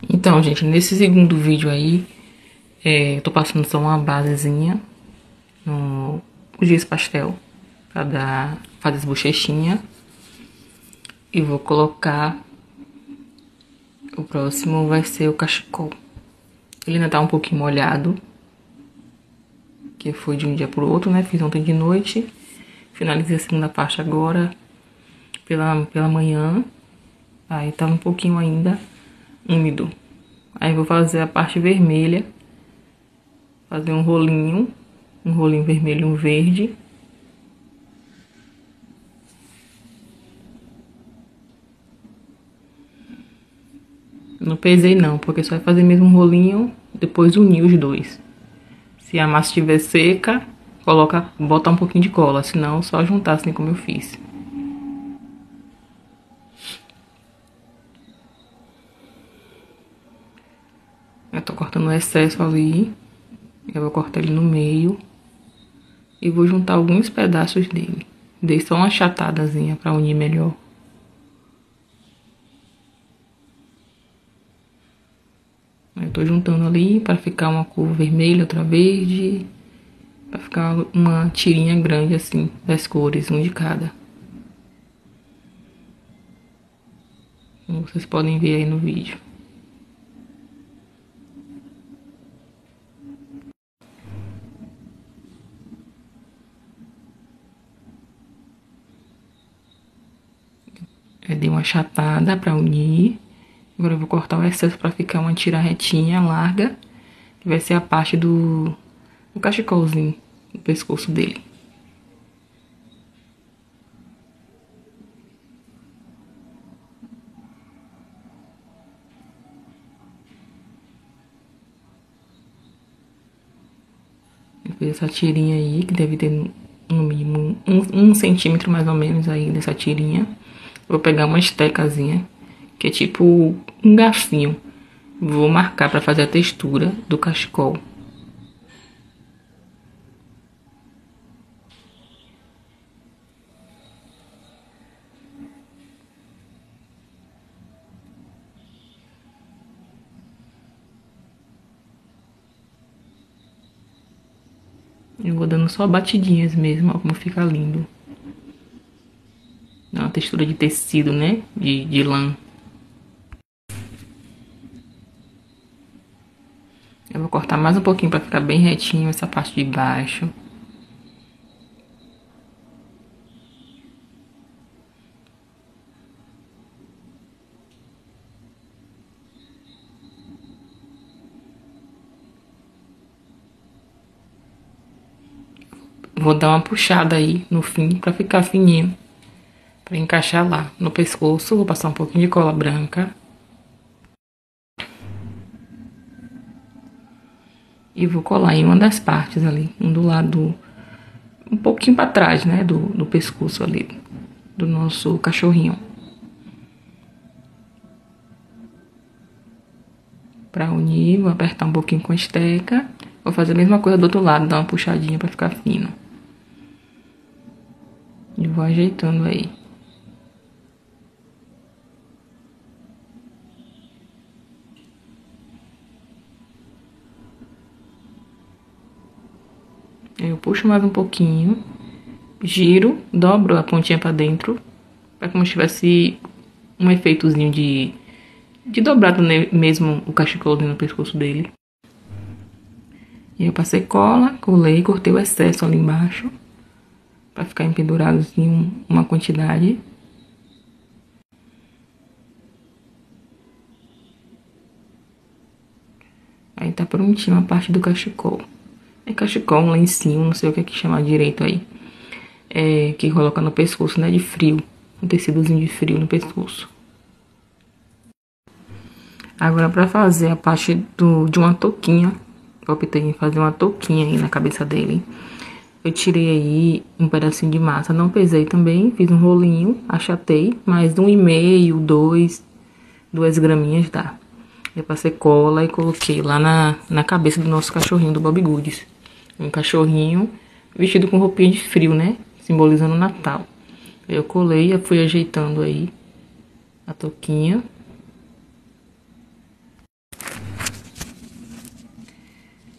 Então, gente, nesse segundo vídeo aí, eu tô passando só uma basezinha no giz pastel pra fazer as bochechinhas. E vou colocar, o próximo vai ser o cachecol. Ele ainda tá um pouquinho molhado, que foi de um dia pro outro, né? Fiz ontem de noite. Finalizei a segunda parte agora, pela manhã. Aí tá um pouquinho ainda úmido. Aí vou fazer a parte vermelha. Fazer um rolinho vermelho e um verde. Não pesei não, porque só vai fazer mesmo um rolinho, depois unir os dois. Se a massa estiver seca, bota um pouquinho de cola, senão só juntar assim como eu fiz. Eu tô cortando o excesso ali, eu vou cortar ele no meio e vou juntar alguns pedaços dele. Dei só uma achatadazinha pra unir melhor. Eu tô juntando ali pra ficar uma cor vermelha, outra verde, pra ficar uma tirinha grande assim, das cores, um de cada. Como vocês podem ver aí no vídeo. Eu dei uma achatada pra unir. Agora eu vou cortar o excesso pra ficar uma tira retinha, larga. Que vai ser a parte do cachecolzinho, do pescoço dele. Eu fiz essa tirinha aí, que deve ter no mínimo um centímetro mais ou menos aí dessa tirinha. Vou pegar uma estecazinha, que é tipo um garfinho. Vou marcar pra fazer a textura do cachecol. Eu vou dando só batidinhas mesmo, ó, como fica lindo. Dá uma textura de tecido, né? De lã. Eu vou cortar mais um pouquinho pra ficar bem retinho essa parte de baixo. Vou dar uma puxada aí no fim pra ficar fininho. Pra encaixar lá no pescoço. Vou passar um pouquinho de cola branca. E vou colar em uma das partes ali. Um do lado, um pouquinho pra trás, né? Do pescoço ali. Do nosso cachorrinho. Pra unir, vou apertar um pouquinho com a esteca. Vou fazer a mesma coisa do outro lado. Dar uma puxadinha pra ficar fino. E vou ajeitando aí. Eu puxo mais um pouquinho, giro, dobro a pontinha pra dentro, pra como se tivesse um efeitozinho de dobrado mesmo o cachecolzinho no pescoço dele. E eu passei cola, colei, cortei o excesso ali embaixo, pra ficar empendurado assim uma quantidade. Aí tá prontinho a parte do cachecol. É cachecol, um lencinho, não sei o que é que chama direito aí. É, que coloca no pescoço, né, de frio. Um tecidozinho de frio no pescoço. Agora pra fazer a parte de uma touquinha, eu optei em fazer uma touquinha aí na cabeça dele. Eu tirei aí um pedacinho de massa, não pesei também, fiz um rolinho, achatei, mais 1,5, 2 graminhas dá. Eu passei cola e coloquei lá na cabeça do nosso cachorrinho, do Bob Goods. Um cachorrinho vestido com roupinha de frio, né? Simbolizando o Natal. Eu colei e fui ajeitando aí a touquinha.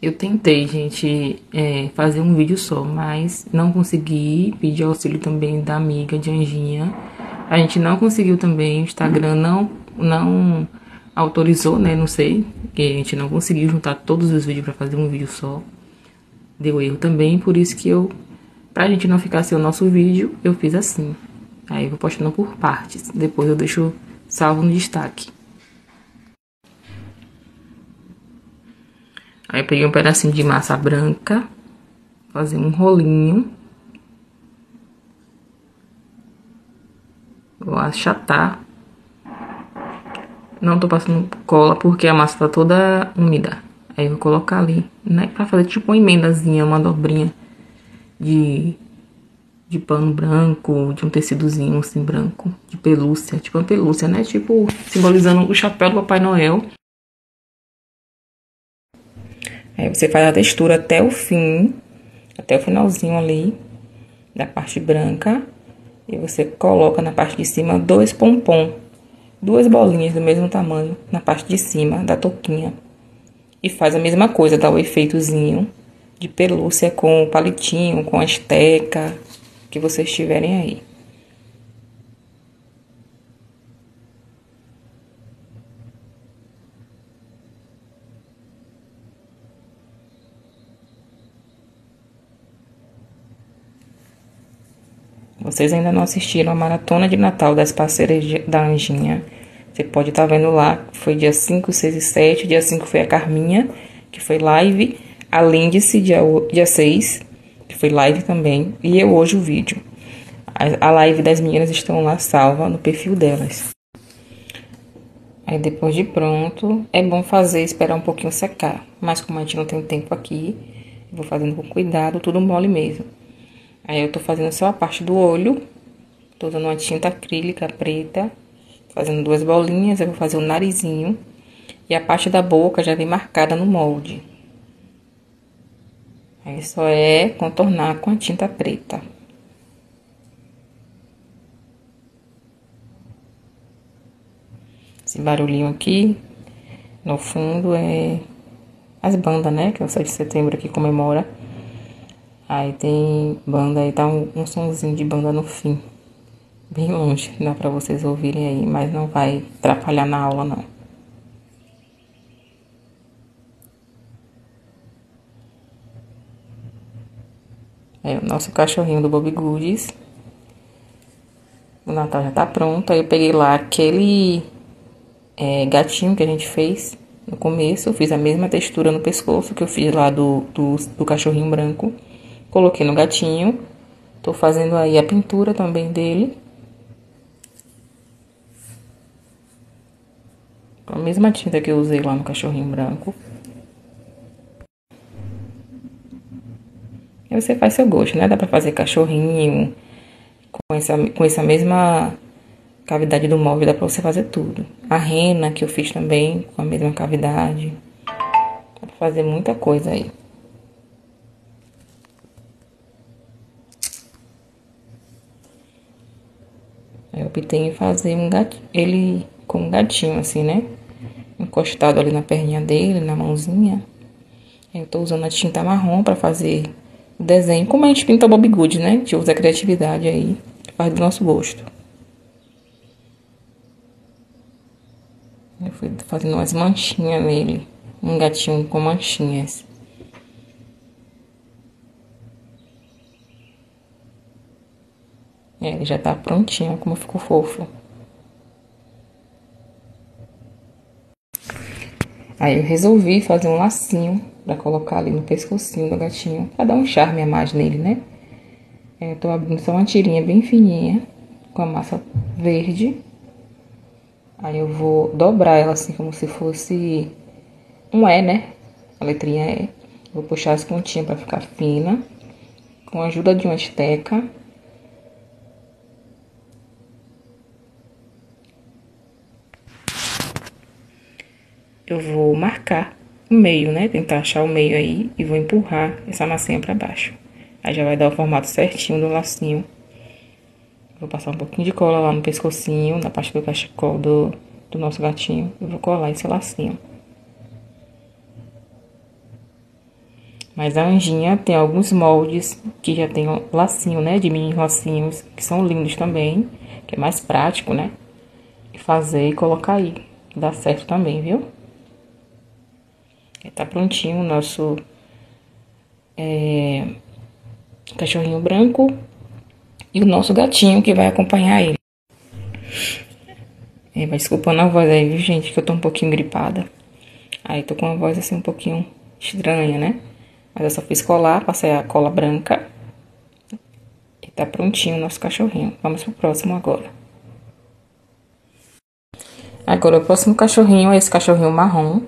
Eu tentei, gente, fazer um vídeo só, mas não consegui. Pedi auxílio também da amiga de Anjinha. A gente não conseguiu também, o Instagram não autorizou, né? Não sei, que a gente não conseguiu juntar todos os vídeos pra fazer um vídeo só. Deu erro também, por isso que pra gente não ficar sem o nosso vídeo, eu fiz assim. Aí eu vou postando por partes, depois eu deixo salvo no destaque. Aí eu peguei um pedacinho de massa branca, fazer um rolinho. Vou achatar. Não tô passando cola porque a massa tá toda úmida. Aí eu vou colocar ali, né? Pra fazer tipo uma emendazinha, uma dobrinha de pano branco, de um tecidozinho assim branco, de pelúcia. Tipo uma pelúcia, né? Tipo simbolizando o chapéu do Papai Noel. Aí você faz a textura até o fim, até o finalzinho ali da parte branca. E você coloca na parte de cima 2 pompom, 2 bolinhas do mesmo tamanho na parte de cima da touquinha. E faz a mesma coisa, dá o efeitozinho de pelúcia com o palitinho, com a esteca que vocês tiverem aí. Vocês ainda não assistiram a Maratona de Natal das Parceiras da Anjinha? Você pode estar vendo lá, foi dia 5, 6 e 7. Dia 5 foi a Carminha, que foi live. A Lindice, dia 6, que foi live também. E eu hoje o vídeo. A live das meninas estão lá salva no perfil delas. Aí depois de pronto, é bom fazer, esperar um pouquinho secar. Mas como a gente não tem tempo aqui, eu vou fazendo com cuidado, tudo mole mesmo. Aí eu tô fazendo só a parte do olho. Tô usando uma tinta acrílica preta. Fazendo 2 bolinhas, eu vou fazer o narizinho. E a parte da boca já vem marcada no molde. Aí só é contornar com a tinta preta. Esse barulhinho aqui, no fundo, é as bandas, né? Que é o 7 de setembro que comemora. Aí tem banda, aí tá um sonzinho de banda no fim. Bem longe, dá pra vocês ouvirem aí, mas não vai atrapalhar na aula, não. É o nosso cachorrinho do Bobbie Goods. O Natal já tá pronto. Aí eu peguei lá aquele gatinho que a gente fez no começo. Eu fiz a mesma textura no pescoço que eu fiz lá do cachorrinho branco. Coloquei no gatinho. Tô fazendo aí a pintura também dele. Com a mesma tinta que eu usei lá no cachorrinho branco. Aí você faz seu gosto, né? Dá pra fazer cachorrinho com essa mesma cavidade do molde, dá pra você fazer tudo. A rena que eu fiz também com a mesma cavidade. Dá pra fazer muita coisa aí. Aí eu optei em fazer ele com um gatinho assim, né? Encostado ali na perninha dele, na mãozinha. Aí eu tô usando a tinta marrom pra fazer o desenho. Como a gente pinta o Bobbie Goods, né? A gente usa a criatividade aí, faz do nosso gosto. Eu fui fazendo umas manchinhas nele. Um gatinho com manchinhas. Ele já tá prontinho, como ficou fofo. Aí eu resolvi fazer um lacinho pra colocar ali no pescocinho do gatinho. Pra dar um charme a mais nele, né? Eu tô abrindo só uma tirinha bem fininha, com a massa verde. Aí eu vou dobrar ela assim, como se fosse um E, né? A letrinha E. Vou puxar as pontinhas pra ficar fina. Com a ajuda de uma esteca. Eu vou marcar o meio, né? Tentar achar o meio aí e vou empurrar essa massinha pra baixo. Aí já vai dar o formato certinho do lacinho. Vou passar um pouquinho de cola lá no pescocinho, na parte do cachecol do nosso gatinho. Eu vou colar esse lacinho. Mas a Anjinha tem alguns moldes que já tem lacinho, né? De mini lacinhos, que são lindos também. Que é mais prático, né? Fazer e colocar aí. Dá certo também, viu? Tá prontinho o nosso cachorrinho branco. E o nosso gatinho que vai acompanhar ele. Vai desculpando a voz aí, viu, gente? Que eu tô um pouquinho gripada. Aí tô com uma voz assim um pouquinho estranha, né? Mas eu só fiz colar, passei a cola branca. E tá prontinho o nosso cachorrinho. Vamos pro próximo agora. Agora o próximo cachorrinho é esse cachorrinho marrom,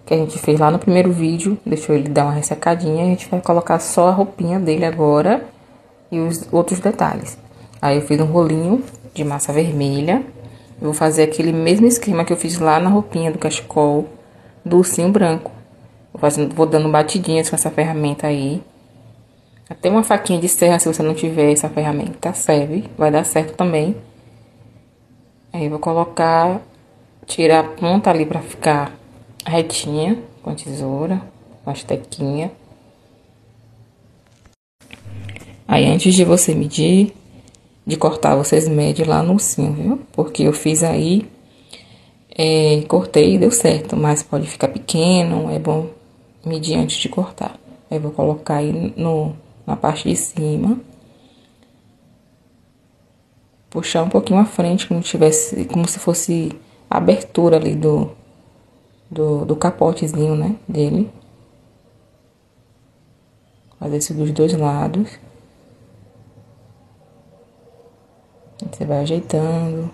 que a gente fez lá no primeiro vídeo. Deixou ele dar uma ressecadinha. A gente vai colocar só a roupinha dele agora e os outros detalhes. Aí eu fiz um rolinho de massa vermelha. Eu vou fazer aquele mesmo esquema que eu fiz lá na roupinha do cachecol do ursinho branco. Vou dando batidinhas com essa ferramenta aí. Até uma faquinha de serra, se você não tiver essa ferramenta, serve. Vai dar certo também. Aí eu vou colocar, tirar a ponta ali pra ficar retinha com a tesoura, com a estequinha. Aí antes de você medir, de cortar, vocês medem lá no ursinho, viu? Porque eu fiz aí, cortei e deu certo, mas pode ficar pequeno, é bom medir antes de cortar. Aí eu vou colocar aí na parte de cima. Puxar um pouquinho à frente, como se fosse a abertura ali do capotezinho, né, dele. Fazer isso dos dois lados. Você vai ajeitando.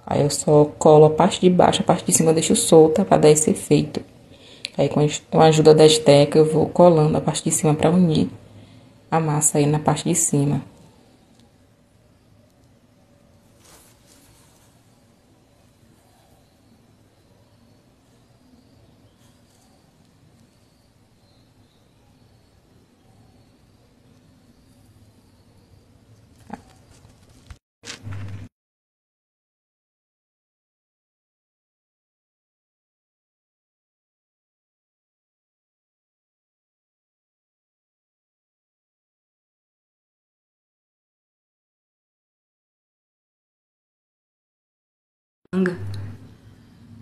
Aí eu só colo a parte de baixo, a parte de cima eu deixo solta pra dar esse efeito. Aí com a ajuda da esteca eu vou colando a parte de cima pra unir a massa aí na parte de cima.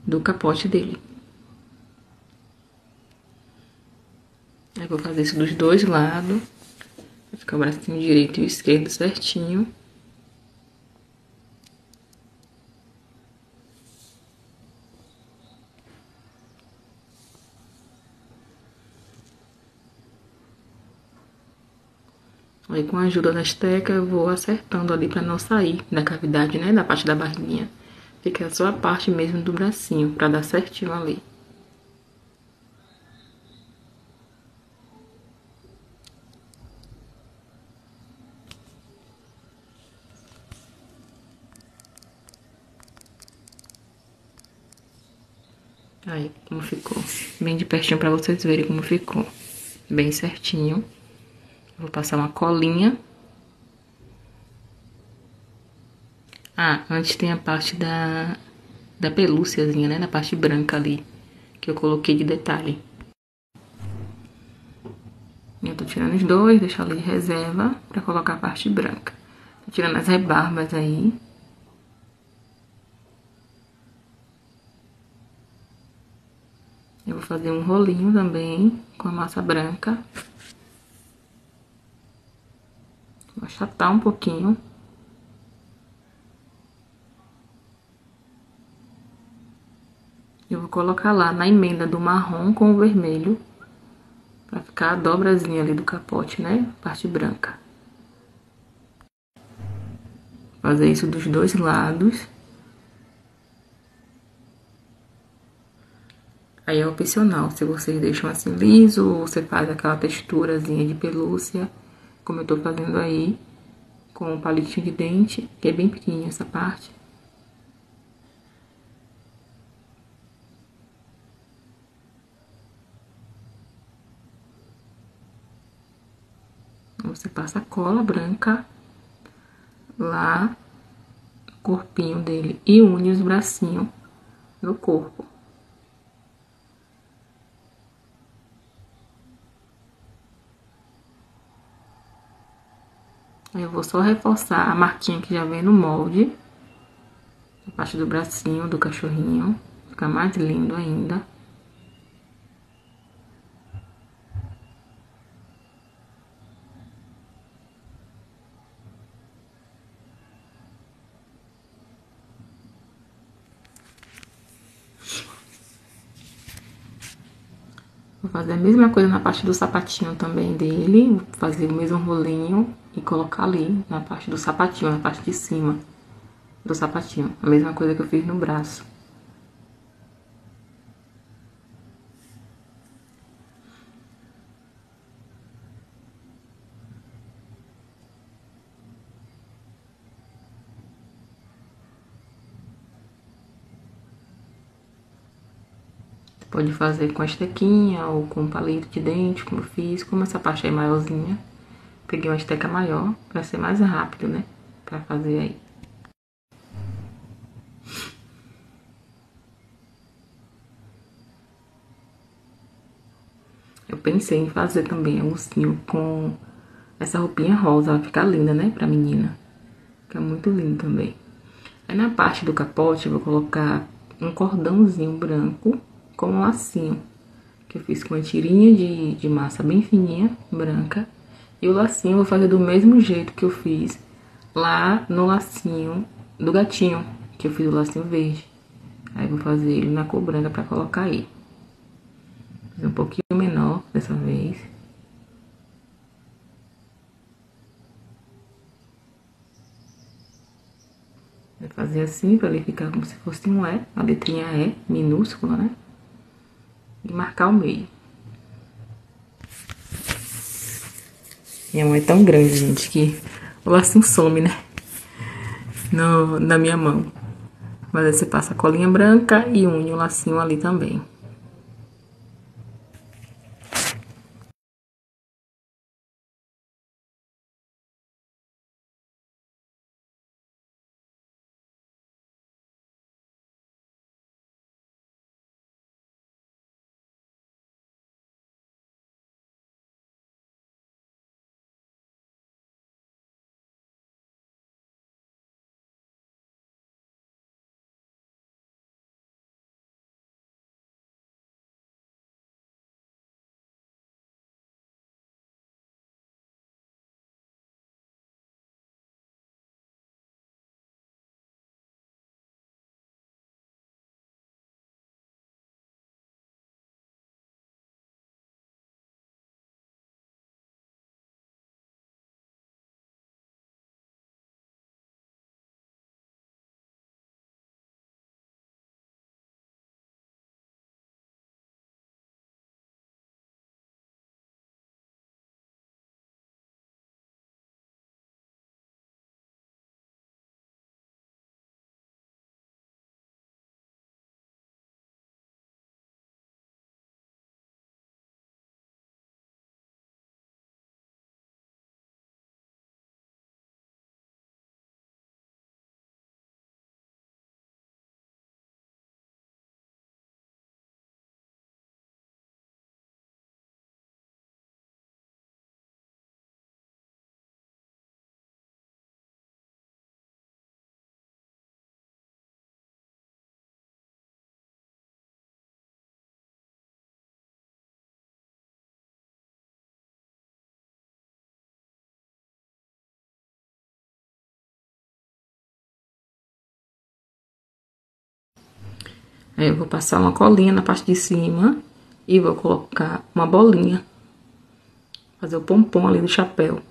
Do capote dele. Aí vou fazer isso dos dois lados. Vai ficar o bracinho direito e o esquerdo certinho. Aí com a ajuda da esteca eu vou acertando ali pra não sair da cavidade, né, da parte da barriguinha. Fica só a parte mesmo do bracinho, pra dar certinho ali. Aí, como ficou. Bem de pertinho pra vocês verem como ficou. Bem certinho. Vou passar uma colinha. Ah, antes tem a parte da pelúciazinha, né? Na parte branca ali. Que eu coloquei de detalhe. Eu tô tirando os dois, deixo ali de reserva pra colocar a parte branca. Tô tirando as rebarbas aí. Eu vou fazer um rolinho também com a massa branca. Vou achatar um pouquinho. Eu vou colocar lá na emenda do marrom com o vermelho. Pra ficar a dobrazinha ali do capote, né? Parte branca. Fazer isso dos dois lados. Aí é opcional, se vocês deixam assim liso, ou você faz aquela texturazinha de pelúcia, como eu tô fazendo aí, com o palitinho de dente, que é bem pequenininho essa parte. Você passa a cola branca lá no corpinho dele e une os bracinhos no corpo. Aí eu vou só reforçar a marquinha que já vem no molde. A parte do bracinho do cachorrinho. Fica mais lindo ainda. Vou fazer a mesma coisa na parte do sapatinho também dele. Vou fazer o mesmo rolinho e colocar ali na parte do sapatinho, na parte de cima do sapatinho. A mesma coisa que eu fiz no braço. Pode fazer com a estequinha ou com palito de dente, como eu fiz. Como essa parte aí é maiorzinha, peguei uma esteca maior pra ser mais rápido, né? Pra fazer aí. Eu pensei em fazer também um ursinho com essa roupinha rosa. Vai ficar linda, né? Pra menina. Fica muito lindo também. Aí na parte do capote eu vou colocar um cordãozinho branco com um lacinho, que eu fiz com uma tirinha de massa bem fininha, branca. E o lacinho eu vou fazer do mesmo jeito que eu fiz lá no lacinho do gatinho, que eu fiz o lacinho verde. Aí eu vou fazer ele na cor branca pra colocar aí. Fiz um pouquinho menor dessa vez. Vou fazer assim pra ele ficar como se fosse um E, a letrinha E, minúscula, né? E marcar o meio. Minha mão é tão grande, gente, que o lacinho some, né? Na minha mão. Mas aí você passa a colinha branca e une o lacinho ali também. Aí eu vou passar uma colinha na parte de cima e vou colocar uma bolinha. Fazer o pompom ali do chapéu.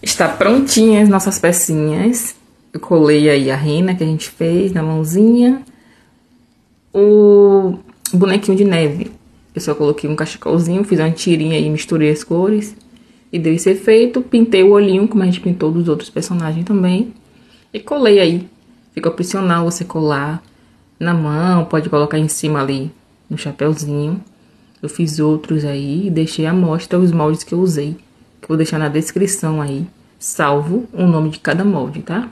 Está prontinha as nossas pecinhas. Eu colei aí a rena que a gente fez na mãozinha. O bonequinho de neve. Eu só coloquei um cachecolzinho, fiz uma tirinha aí, misturei as cores. E deu esse efeito. Pintei o olhinho, como a gente pintou dos outros personagens também. E colei aí. Fica opcional você colar na mão, pode colocar em cima ali no chapéuzinho. Eu fiz outros aí e deixei à mostra os moldes que eu usei. Que eu vou deixar na descrição aí, salvo o nome de cada molde, tá?